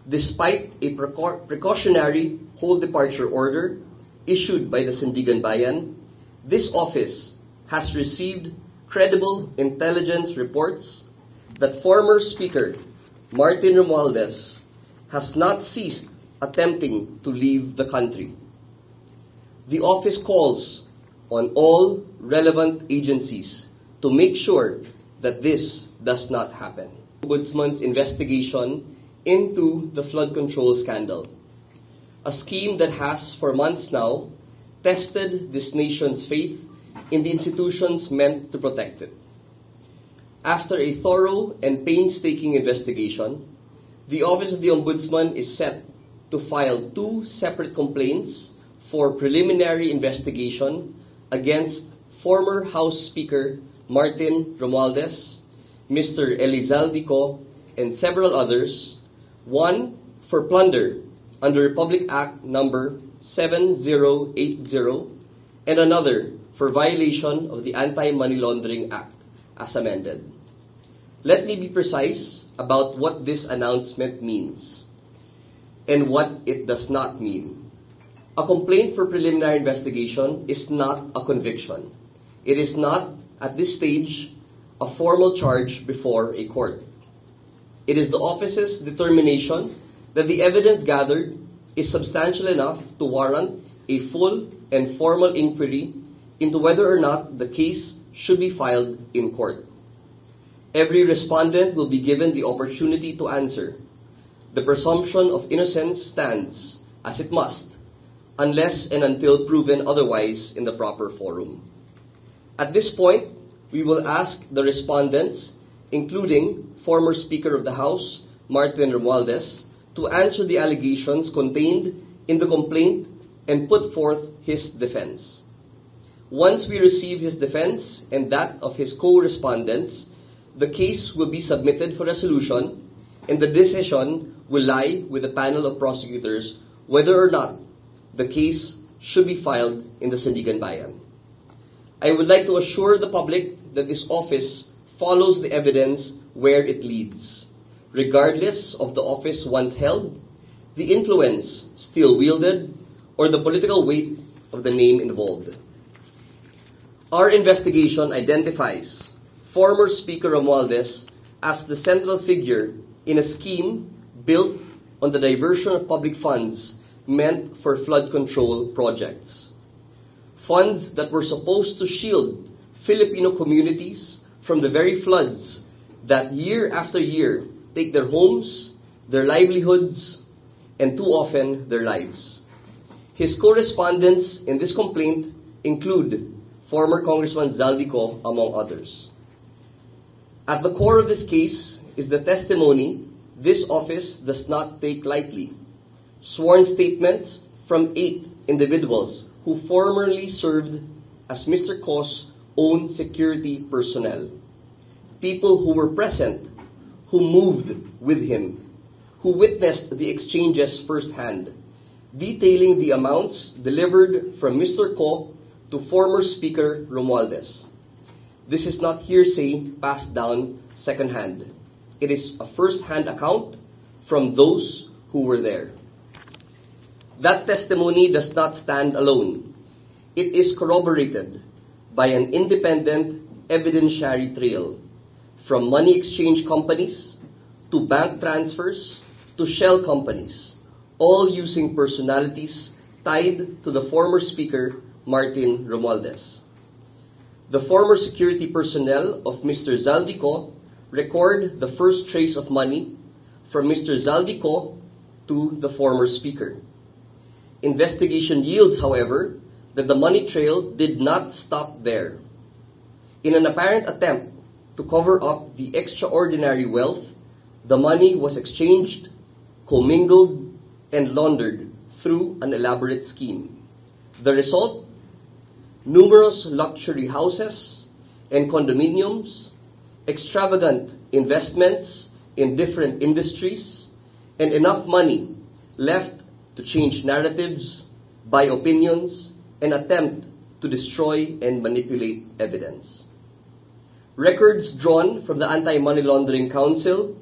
despite a precautionary whole departure order issued by the Sandigan Bayan, this office has received credible intelligence reports that former Speaker Martin Romualdez has not ceased attempting to leave the country. The office calls on all relevant agencies to make sure that this does not happen. Ombudsman's investigation into the flood control scandal, a scheme that has for months now tested this nation's faith in the institutions meant to protect it. After a thorough and painstaking investigation, the Office of the Ombudsman is set to file 2 separate complaints for preliminary investigation against former House Speaker Martin Romualdez, Mr. Elizalde Co, and several others, one for plunder under Republic Act number 7080 and another for violation of the Anti-Money Laundering Act as amended. Let me be precise about what this announcement means and what it does not mean. A complaint for preliminary investigation is not a conviction. It is not, at this stage, a formal charge before a court. It is the office's determination that the evidence gathered is substantial enough to warrant a full and formal inquiry into whether or not the case should be filed in court. Every respondent will be given the opportunity to answer. The presumption of innocence stands, as it must, unless and until proven otherwise in the proper forum. At this point, we will ask the respondents, including former Speaker of the House, Martin Romualdez, to answer the allegations contained in the complaint and put forth his defense. Once we receive his defense and that of his co-respondents, the case will be submitted for resolution and the decision will lie with the panel of prosecutors whether or not the case should be filed in the Sandigan Bayan. I would like to assure the public that this office follows the evidence where it leads. Regardless of the office once held, the influence still wielded, or the political weight of the name involved. Our investigation identifies former Speaker Romualdez as the central figure in a scheme built on the diversion of public funds meant for flood control projects. Funds that were supposed to shield Filipino communities from the very floods that year after year take their homes, their livelihoods, and too often their lives. His correspondents in this complaint include former Congressman Zalde Co, among others. At the core of this case is the testimony this office does not take lightly. Sworn statements from 8 individuals who formerly served as Mr. Co's own security personnel. People who were present, who moved with him, who witnessed the exchanges firsthand, detailing the amounts delivered from Mr. Co to former Speaker Romualdez. This is not hearsay passed down secondhand. It is a first-hand account from those who were there. That testimony does not stand alone. It is corroborated by an independent evidentiary trail from money exchange companies to bank transfers to shell companies, all using personalities tied to the former Speaker Martin Romualdez. The former security personnel of Mr. Zalde Co record the first trace of money from Mr. Zalde Co to the former Speaker. Investigation yields, however, that the money trail did not stop there. In an apparent attempt to cover up the extraordinary wealth, the money was exchanged, commingled, and laundered through an elaborate scheme. The result? Numerous luxury houses and condominiums, extravagant investments in different industries, and enough money left to change narratives, buy opinions, and attempt to destroy and manipulate evidence. Records drawn from the Anti-Money Laundering Council,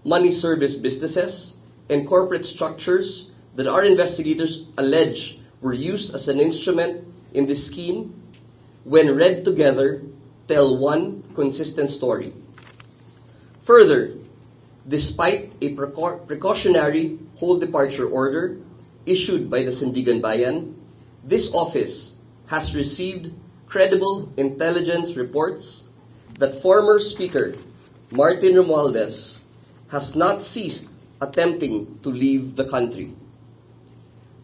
money service businesses, and corporate structures that our investigators allege were used as an instrument in this scheme, when read together, tell one consistent story. Further, despite a precautionary whole departure order issued by the Sandigan Bayan, this office has received credible intelligence reports that former Speaker Martin Romualdez has not ceased attempting to leave the country.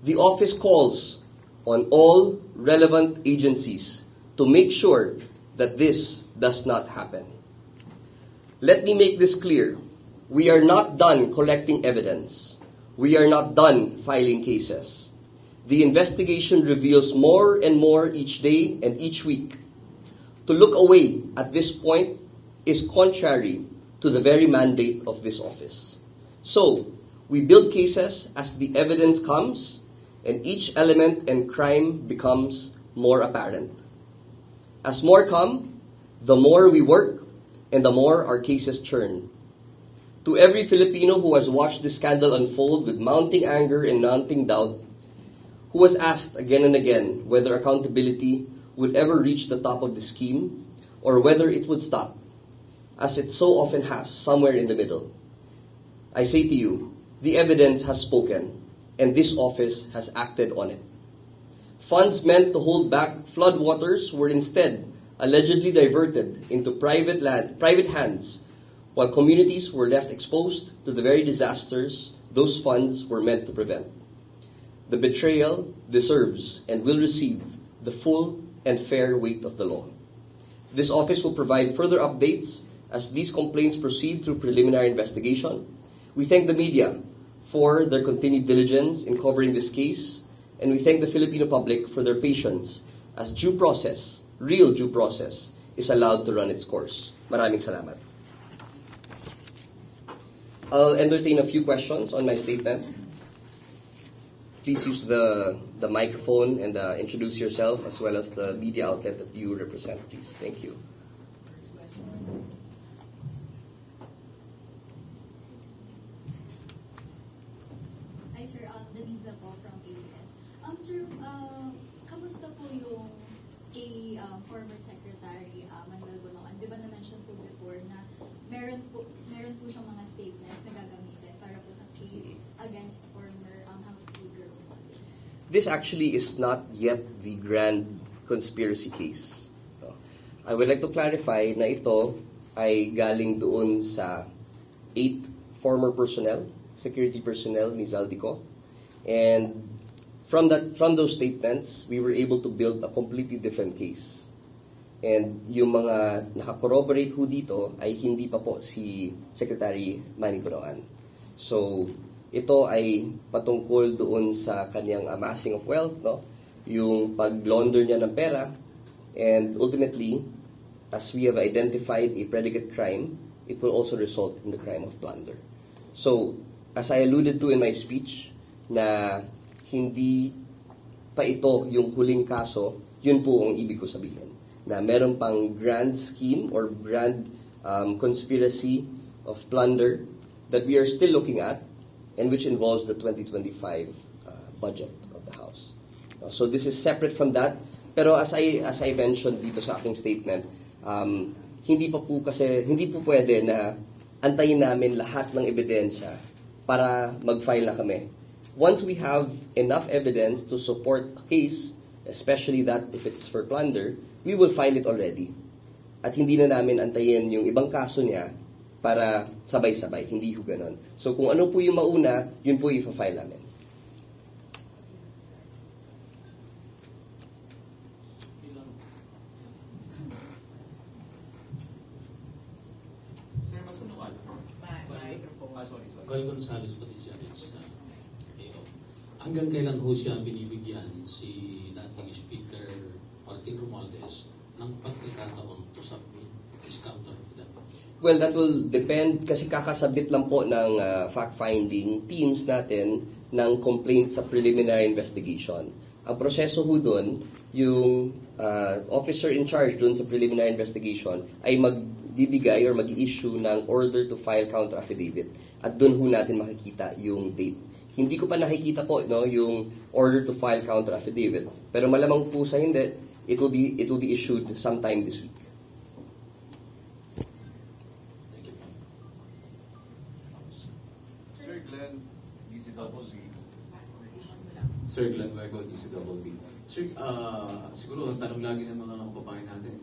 The office calls on all relevant agencies to make sure that this does not happen. Let me make this clear. We are not done collecting evidence. We are not done filing cases. The investigation reveals more and more each day and each week. To look away at this point is contrary to the very mandate of this office. So, we build cases as the evidence comes, and each element and crime becomes more apparent. As more come, the more we work, and the more our cases churn. To every Filipino who has watched this scandal unfold with mounting anger and mounting doubt, who has asked again and again whether accountability would ever reach the top of the scheme, or whether it would stop, as it so often has, somewhere in the middle. I say to you, the evidence has spoken, and this office has acted on it. Funds meant to hold back floodwaters were instead allegedly diverted into private hands, while communities were left exposed to the very disasters those funds were meant to prevent. The betrayal deserves and will receive the full and fair weight of the law. This office will provide further updates as these complaints proceed through preliminary investigation. We thank the media for their continued diligence in covering this case, and we thank the Filipino public for their patience as due process, real due process, is allowed to run its course. Maraming salamat. I'll entertain a few questions on my statement. Please use the microphone and introduce yourself as well as the media outlet that you represent, please. Thank you. Hi sir, Denisa po from ABS. Sir, kamusta po yung kay former Secretary Manuel Bonoan? Di ba na-mention po before na meron po siyang mga statements na gagamitin para po sa case against former House Speaker Romualdez? This actually is not yet the grand conspiracy case. I would like to clarify na ito ay galing doon sa 8 former personnel, security personnel ni Zaldico. And from those statements, we were able to build a completely different case. And yung mga nakakorroborate ho dito ay hindi pa po si Secretary Manny Bonoan. So, ito ay patungkol doon sa kanyang amassing of wealth, no? Yung pag-launder niya ng pera, and ultimately, as we have identified a predicate crime, it will also result in the crime of plunder. So, as I alluded to in my speech, na hindi pa ito yung huling kaso, yun po ang ibig ko sabihin. Na meron pang grand scheme or grand conspiracy of plunder that we are still looking at, and which involves the 2025 budget of the House. So this is separate from that. Pero as I mentioned dito sa aking statement, hindi po pwede na antayin namin lahat ng ebidensya para mag-file na kami. Once we have enough evidence to support a case, especially that if it's for plunder, we will file it already. At hindi na namin antayin yung ibang kaso niya para sabay-sabay. Hindi ho ganon. So kung ano po yung mauna, yun po i-file namin. Sir, masunuan. Sorry. Goy Gonzales pati siya hanggang kailan ho siya binibigyan si dating Speaker Martin Romualdez ng pagkakataon to submit his counter affidavit? Well, that will depend kasi kakasabit lang po ng fact-finding teams natin ng complaint sa preliminary investigation. Ang proseso ho doon, yung officer in charge doon sa preliminary investigation ay magbibigay or mag-issue ng order to file counter affidavit. At doon ho natin makikita yung date. Hindi ko pa nakikita po yung order to file counter affidavit. Pero malamang po sa hindi, it will be issued sometime this week. Thank you. Sir Glenn, DCWC. Sir Glenn Wego, DCWB. Sir, siguro ang tanong lagi ng mga kababayan natin,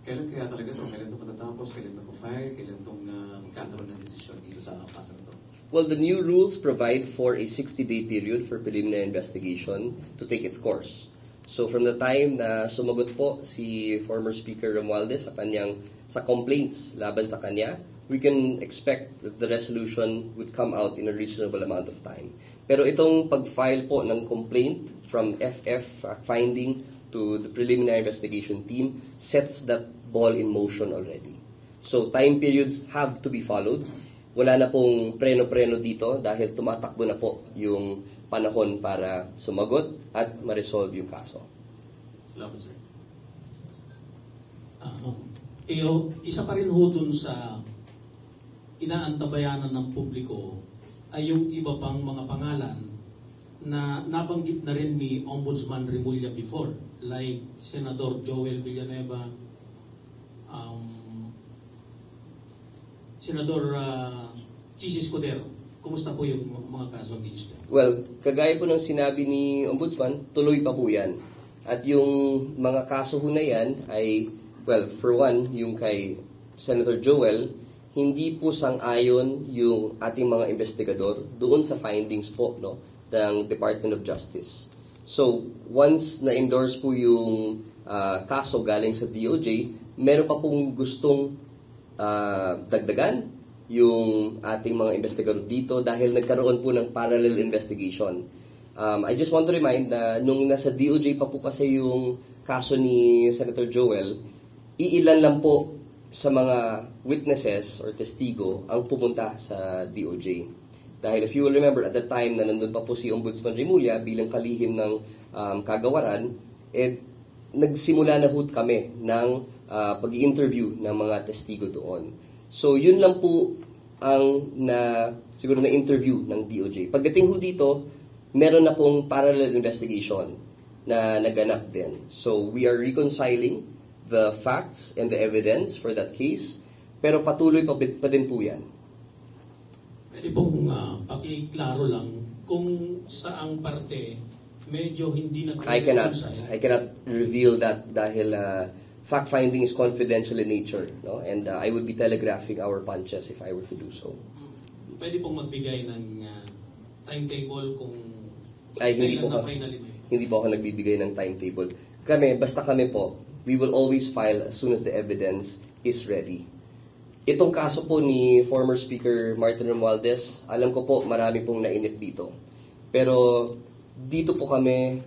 kailan kaya talaga ito? Kailan ito matatapos? Kailan mag-fire? Kailan itong magkakaroon ng desisyon dito sa kaso na ito? Well, the new rules provide for a 60-day period for preliminary investigation to take its course. So from the time na sumagot po si former Speaker Romualdez sa complaints laban sa kanya, we can expect that the resolution would come out in a reasonable amount of time. Pero itong pag-file po ng complaint from FF finding to the preliminary investigation team sets that ball in motion already. So time periods have to be followed. Wala na pong preno-preno dito dahil tumatakbo na po yung panahon para sumagot at ma-resolve yung kaso. Salamat, sir. Isa pa rin ho dun sa inaantabayanan ng publiko ay yung iba pang mga pangalan na nabanggit na rin ni Ombudsman Remulla before, like Senador Joel Villanueva, Senador Chis Escudero. Kumusta po yung mga kaso against them? Well, kagaya po ng sinabi ni Ombudsman, tuloy pa po yan. At yung mga kaso ho na yan ay, well, for one, yung kay Senator Joel, hindi po sang-ayon yung ating mga investigador doon sa findings po ng Department of Justice. So, once na-endorse po yung kaso galing sa DOJ, meron pa pong gustong dagdagan yung ating mga investigador dito dahil nagkaroon po ng parallel investigation. I just want to remind na nung nasa DOJ pa po kasi yung kaso ni Senator Joel, iilan lang po sa mga witnesses or testigo ang pumunta sa DOJ. Dahil if you will remember, at the time na nandun pa po si Ombudsman Remulla bilang kalihim ng kagawaran, nagsimula na ho kami ng pag-i-interview ng mga testigo doon. So, yun lang po ang siguro na-interview ng DOJ. Pagdating ho dito, meron na pong parallel investigation na naganap din. So, we are reconciling the facts and the evidence for that case, pero patuloy pa din po yan. Pwede pong pakiklaro lang kung saang parte medyo hindi na I cannot reveal that dahil fact-finding is confidential in nature, and I would be telegraphing our punches if I were to do so. Pwede pong magbigay ng timetable kung Hindi po ako nagbibigay ng timetable. Basta kami po, we will always file as soon as the evidence is ready. Itong kaso po ni former Speaker Martin Romualdez, alam ko po marami pong nainip dito. Pero dito po kami,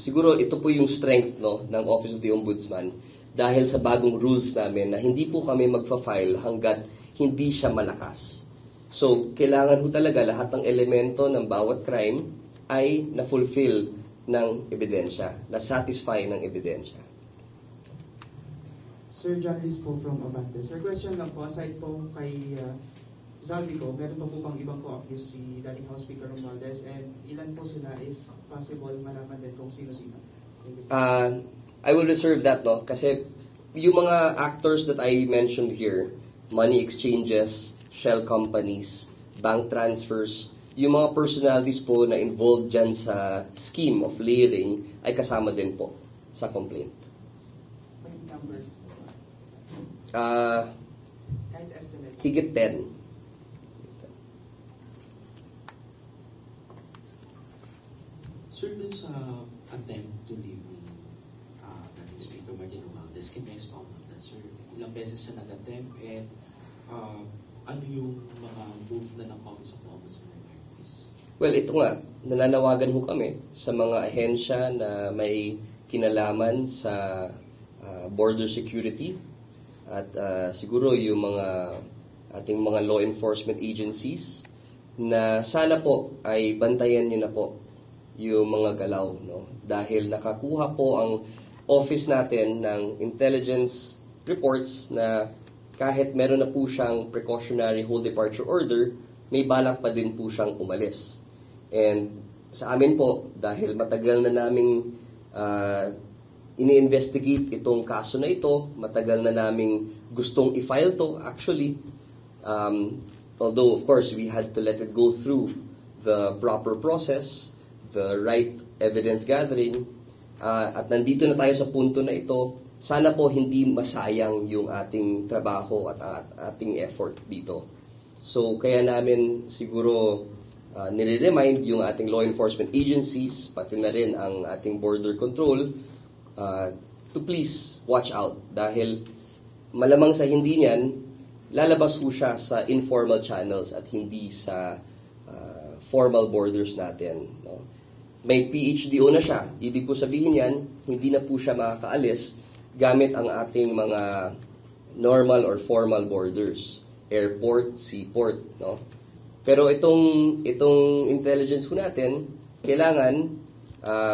siguro ito po yung strength ng Office of the Ombudsman dahil sa bagong rules namin na hindi po kami magfa-file hanggat hindi siya malakas. So, kailangan ho talaga lahat ng elemento ng bawat crime ay na-fulfill ng ebidensya, na-satisfy ng ebidensya. Sir John Liz po from Abante. Sir, question lang po, aside po kay Zaldico, meron pa po bang ibang co-accused si dating House Speaker Romualdez, and ilan po sila, if possible, malaman din kung sino-sino? I will reserve that, kasi yung mga actors that I mentioned here, money exchanges, shell companies, bank transfers, yung mga personalities po na involved dyan sa scheme of layering ay kasama din po sa complaint. May numbers? Kahit estimate? Higit 10. Sir, dun sa attempt to leave ni dating Speaker Martin Romualdez, can you expound on that, sir? Ilang beses siya nag-attempt, and ano yung mga move na ng Office of the Ombudsman? Well, ito nga, nananawagan ho kami sa mga ahensya na may kinalaman sa border security at siguro yung mga ating mga law enforcement agencies na sana po ay bantayan nyo na po yung mga galaw, dahil nakakuha po ang office natin ng intelligence reports na kahit meron na po siyang precautionary whole departure order, may balak pa din po siyang umalis. And sa amin po, dahil matagal na naming ini-investigate itong kaso na ito, matagal na naming gustong i-file to actually, although of course we had to let it go through the proper process, the right evidence gathering, at nandito na tayo sa punto na ito, sana po hindi masayang yung ating trabaho at ating effort dito. So kaya namin siguro nire-remind yung ating law enforcement agencies, pati na rin ang ating border control, to please watch out. Dahil malamang sa hindi niyan, lalabas po siya sa informal channels at hindi sa formal borders natin. No? May PHDO na siya. Ibig po sabihin yan, hindi na po siya makakaalis gamit ang ating mga normal or formal borders. Airport, seaport. No? Pero itong intelligence ko natin, kailangan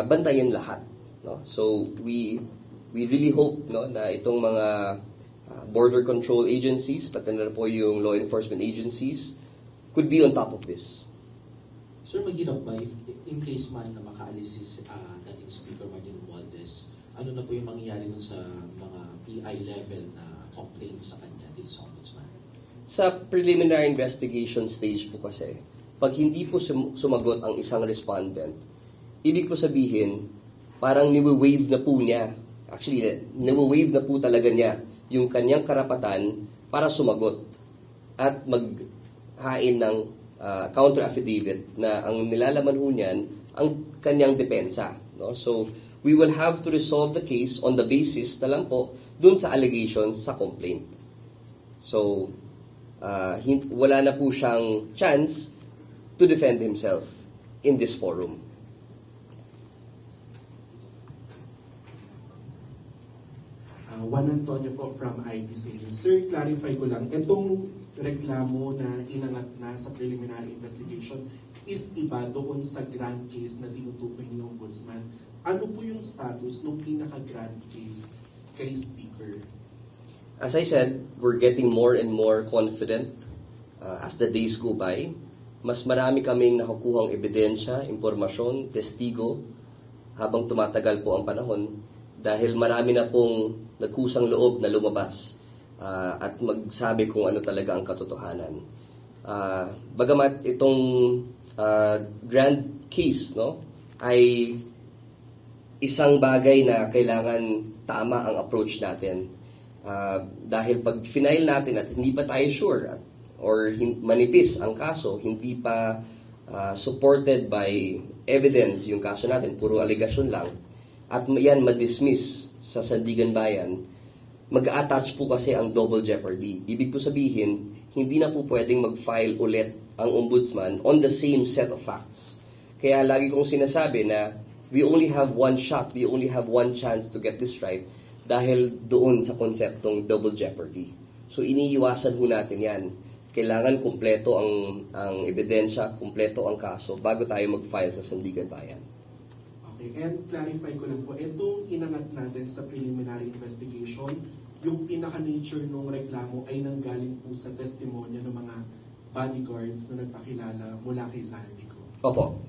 bantayan lahat. No? So we really hope, no, na itong mga border control agencies, pati na po yung law enforcement agencies, could be on top of this. Sir, mahirap ba if in case man na makaalis si dating Speaker Martin Romualdez, ano na po yung mangyayari dun sa mga PI level na complaints sa kanya dito sa Ombudsman? Sa preliminary investigation stage po kasi, pag hindi po sumagot ang isang respondent, ibig po sabihin, parang niwe-waive na po niya. Actually, niwe-waive na po talaga niya yung kanyang karapatan para sumagot at maghain ng counter affidavit na ang nilalaman ho niyan ang kanyang depensa. No? So, we will have to resolve the case on the basis na lang po dun sa allegations sa complaint. So, wala na po siyang chance to defend himself in this forum. Juan Antonio po from IBC News. Sir, clarify ko lang, itong reklamo na inangat na sa preliminary investigation is iba doon sa grand case na tinutukoy ni Ombudsman. Ano po yung status ng pinaka-grand case kay Speaker? As I said, we're getting more and more confident as the days go by. Mas marami kaming nakukuhang ebidensya, impormasyon, testigo habang tumatagal po ang panahon dahil marami na pong nagkusang loob na lumabas at magsabi kung ano talaga ang katotohanan. Bagamat itong grand case, no, ay isang bagay na kailangan tama ang approach natin. Dahil pag final natin at hindi pa tayo sure or manipis ang kaso, hindi pa supported by evidence yung kaso natin, puro allegation lang, at yan ma-dismiss sa Sandigan Bayan, mag-attach po kasi ang double jeopardy. Ibig po sabihin, hindi na po pwedeng mag-file ulit ang ombudsman on the same set of facts. Kaya lagi kong sinasabi na we only have one shot, we only have one chance to get this right dahil doon sa konseptong double jeopardy. So iniiwasan ho natin yan. Kailangan kumpleto ang ebidensya, kumpleto ang kaso bago tayo mag-file sa Sandigan Bayan. Okay, and clarify ko lang po, itong inangat natin sa preliminary investigation, yung pinaka-nature ng reklamo ay nanggaling po sa testimonya ng mga bodyguards na nagpakilala mula kay Zaldico. Opo.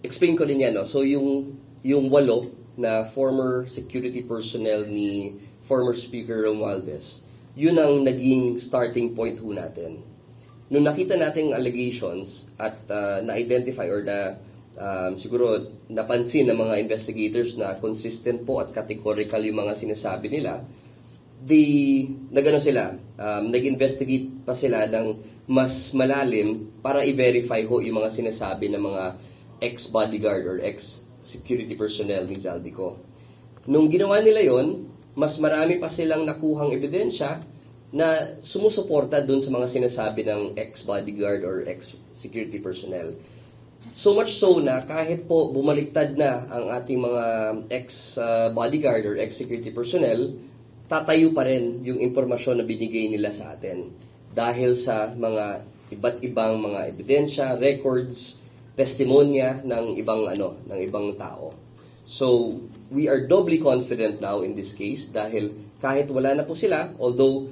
Explain ko rin yan. No? So yung 8 na former security personnel ni former Speaker Romualdez, yun ang naging starting point ho natin. Nung nakita natin allegations at na-identify or siguro napansin ng mga investigators na consistent po at categorical yung mga sinasabi nila, nag-investigate pa sila ng mas malalim para i-verify ho yung mga sinasabi ng mga ex-bodyguard or ex-security personnel ni Zaldico. Nung ginawa nila yon, mas marami pa silang nakuhang ebidensya na sumusuporta dun sa mga sinasabi ng ex-bodyguard or ex-security personnel. So much so na kahit po bumaliktad na ang ating mga ex-bodyguard or ex-security personnel, tatayo pa rin yung impormasyon na binigay nila sa atin dahil sa mga iba't ibang mga ebidensya, records, testimonya ng ibang tao. So, we are doubly confident now in this case dahil kahit wala na po sila, although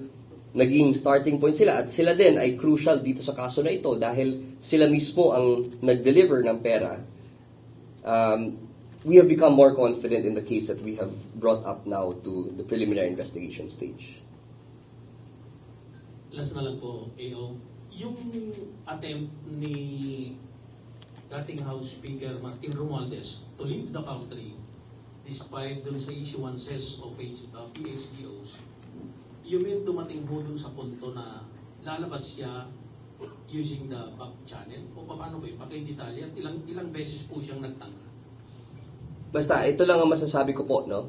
naging starting point sila at sila din ay crucial dito sa kaso na ito dahil sila mismo ang nag-deliver ng pera. We have become more confident in the case that we have brought up now to the preliminary investigation stage. Last na lang po, AO. Yung attempt ni dating House Speaker Martin Romualdez to leave the country despite dun sa issuances of PHDOs, you mean dumating po dun sa punto na lalabas siya using the back channel? O paano ba yun? Pakidetalye at ilang beses po siyang nagtangka? Basta, ito lang ang masasabi ko po, no?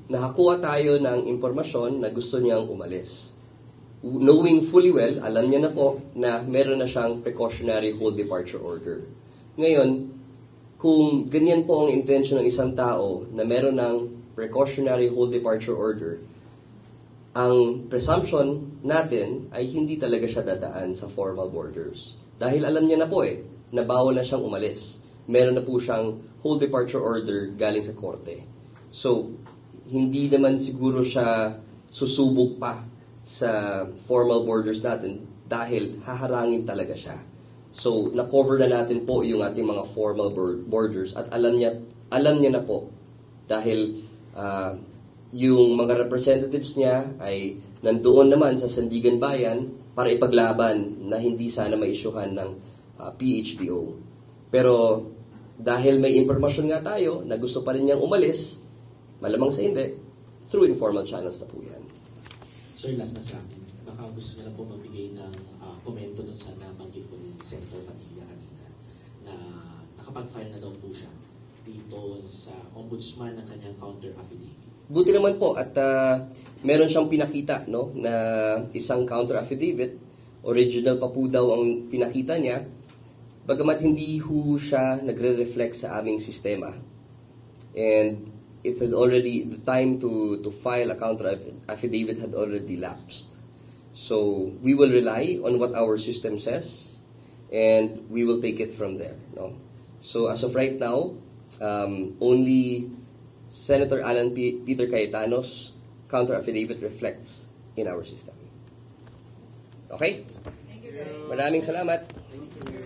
Nakakuha tayo ng impormasyon na gusto niyang umalis. Knowing fully well, alam niya na po na meron na siyang precautionary hold departure order. Ngayon, kung ganyan po ang intention ng isang tao na meron ng precautionary hold departure order, ang presumption natin ay hindi talaga siya dadaan sa formal borders. Dahil alam niya na po na bawal na siyang umalis. Meron na po siyang hold departure order galing sa korte. So, hindi naman siguro siya susubok pa sa formal borders natin dahil haharangin talaga siya. So, na-cover na natin po yung ating mga formal borders at alam niya na po dahil yung mga representatives niya ay nandoon naman sa Sandigan Bayan para ipaglaban na hindi sana ma-issuehan ng PHDO. Pero dahil may impormasyon nga tayo na gusto pa rin niyang umalis, malamang sa hindi, through informal channels na po yan. Sir, last na sa akin. Baka gusto niyo na po magbigay ng komento dun sa nabanggit po ni Senator Padilla kanina na nakapag-file na daw po siya dito sa ombudsman ng kanyang counter-affidavit. Buti naman po at meron siyang pinakita no na isang counter-affidavit. Original pa po daw ang pinakita niya. Bagamat hindi ho siya nagre-reflect sa aming sistema. And it had already, the time to file a counter-affidavit had already lapsed. So, we will rely on what our system says, and we will take it from there. No? So, as of right now, only Senator Alan Peter Cayetano's counter-affidavit reflects in our system. Okay? Thank you, guys. Maraming salamat. Thank you.